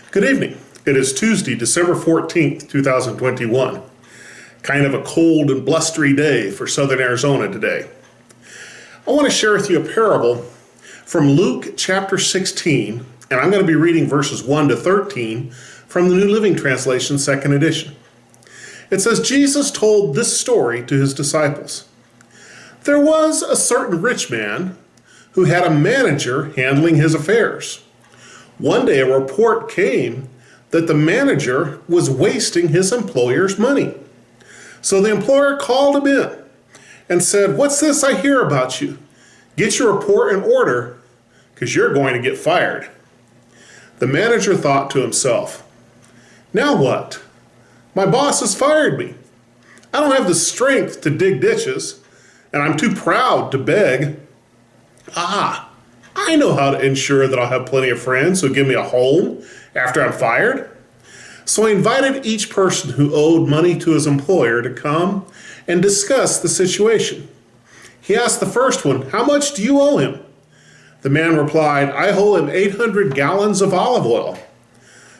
Good evening. It is Tuesday, December 14th, 2021. Kind of a cold and blustery day for southern Arizona today. I want to share with you a parable from Luke chapter 16, and I'm going to be reading verses 1 to 13 from the New Living Translation, second edition. It says, Jesus told this story to his disciples. There was a certain rich man who had a manager handling his affairs. One day a report came that the manager was wasting his employer's money. So the employer called him in and said, "What's this I hear about you? Get your report in order, because you're going to get fired." The manager thought to himself, "Now what? My boss has fired me. I don't have the strength to dig ditches, and I'm too proud to beg. I know how to ensure that I'll have plenty of friends who give me a home after I'm fired." So he invited each person who owed money to his employer to come and discuss the situation. He asked the first one, "How much do you owe him?" The man replied, "I owe him 800 gallons of olive oil."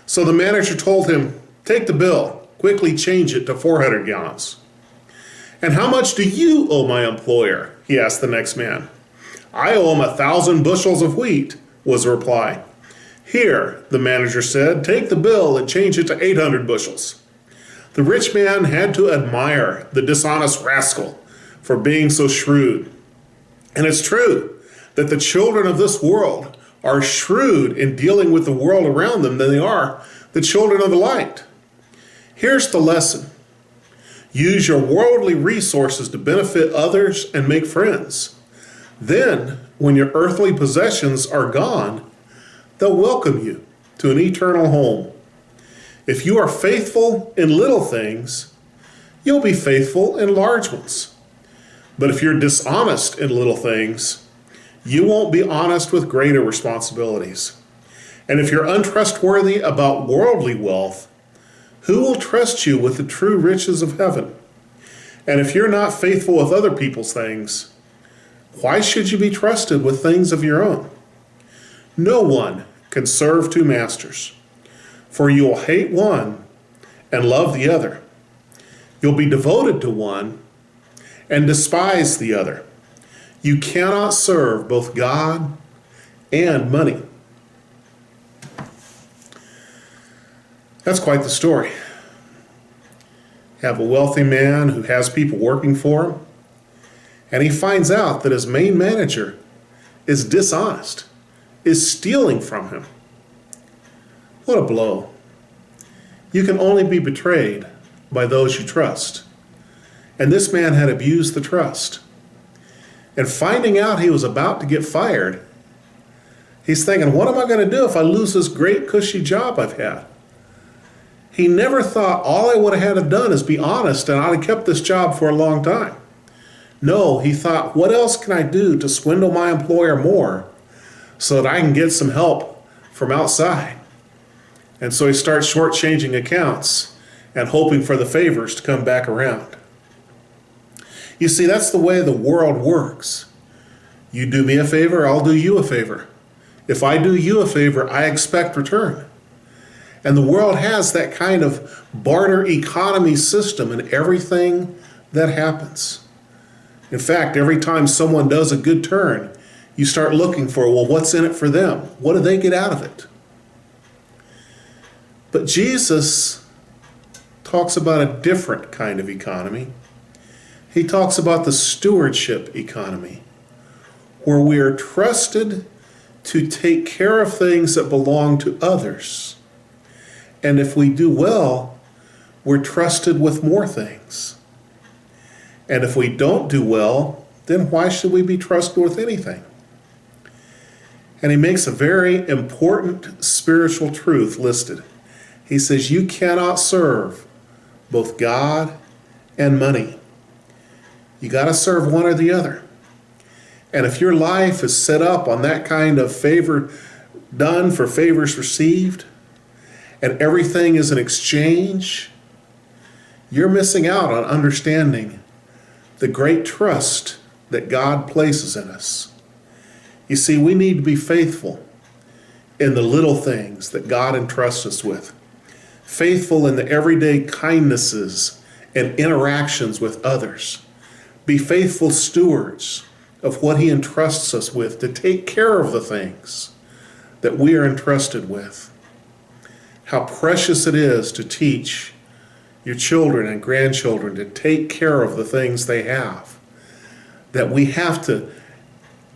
So the manager told him, "Take the bill, quickly change it to 400 gallons. "And how much do you owe my employer?" he asked the next man. "I owe him 1,000 bushels of wheat," was the reply. "Here," the manager said, "take the bill and change it to 800 bushels. The rich man had to admire the dishonest rascal for being so shrewd. And it's true that the children of this world are shrewd in dealing with the world around them than they are the children of the light. Here's the lesson. Use your worldly resources to benefit others and make friends. Then, when your earthly possessions are gone, they'll welcome you to an eternal home. If you are faithful in little things, you'll be faithful in large ones. But if you're dishonest in little things, you won't be honest with greater responsibilities. And if you're untrustworthy about worldly wealth, who will trust you with the true riches of heaven? And if you're not faithful with other people's things, why should you be trusted with things of your own? No one can serve two masters, for you will hate one and love the other. You'll be devoted to one and despise the other. You cannot serve both God and money. That's quite the story. You have a wealthy man who has people working for him, and he finds out that his main manager is dishonest, is stealing from him. What a blow. You can only be betrayed by those you trust. And this man had abused the trust. And finding out he was about to get fired, he's thinking, what am I going to do if I lose this great cushy job I've had? He never thought all I would have had to done is be honest and I'd have kept this job for a long time. No, he thought, what else can I do to swindle my employer more so that I can get some help from outside? And so he starts shortchanging accounts and hoping for the favors to come back around. You see, that's the way the world works. You do me a favor, I'll do you a favor. If I do you a favor, I expect return. And the world has that kind of barter economy system in everything that happens. In fact, every time someone does a good turn, you start looking for, well, what's in it for them? What do they get out of it? But Jesus talks about a different kind of economy. He talks about the stewardship economy, where we are trusted to take care of things that belong to others. And if we do well, we're trusted with more things. And if we don't do well, then why should we be trusted with anything? And he makes a very important spiritual truth listed. He says, you cannot serve both God and money. You got to serve one or the other. And if your life is set up on that kind of favor done for favors received, and everything is an exchange, you're missing out on understanding the great trust that God places in us. You see, we need to be faithful in the little things that God entrusts us with, faithful in the everyday kindnesses and interactions with others. Be faithful stewards of what he entrusts us with to take care of the things that we are entrusted with. How precious it is to teach your children and grandchildren to take care of the things they have. That we have to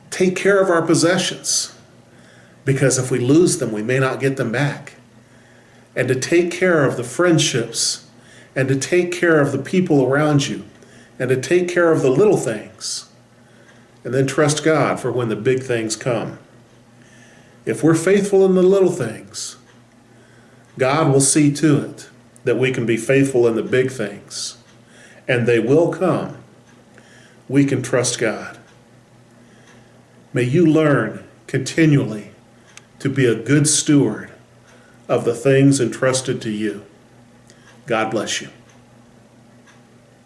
take care of our possessions, because if we lose them, we may not get them back. And to take care of the friendships, and to take care of the people around you, and to take care of the little things, and then trust God for when the big things come. If we're faithful in the little things, God will see to it that we can be faithful in the big things, and they will come. We can trust God. May you learn continually to be a good steward of the things entrusted to you. God bless you.